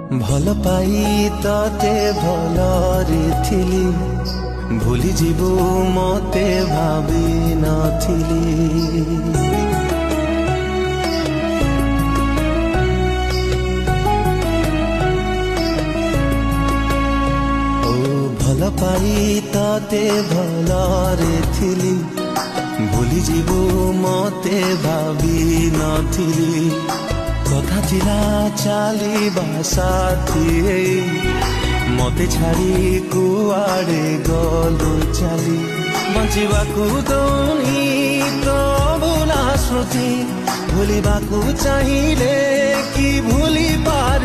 ଭଲ ପାଇ ତତେ ଭଲରେ ଥିଲି, ଭୁଲି ଯିବୁ ମତେ ଭାବି ନଥିଲି। ଭଲ ପାଇ ତତେ ଭଲରେ ଥିଲି, ଭୁଲି ଯିବୁ ମତେ ଭାବି ନଥିଲି। କଥା ଥିଲା ଚାଲିବା ସାଥୀ, ମତେ ଛାଡ଼ି କୁଆଡ଼େ ଗଲୁ ଚାଲି। ବଞ୍ଚିବାକୁ ଦଉନି ତ ଭୁଲା ସ୍ମୃତି, ଭୁଲିବାକୁ ଚାହିଁଲେ କି ଭୁଲି ପାର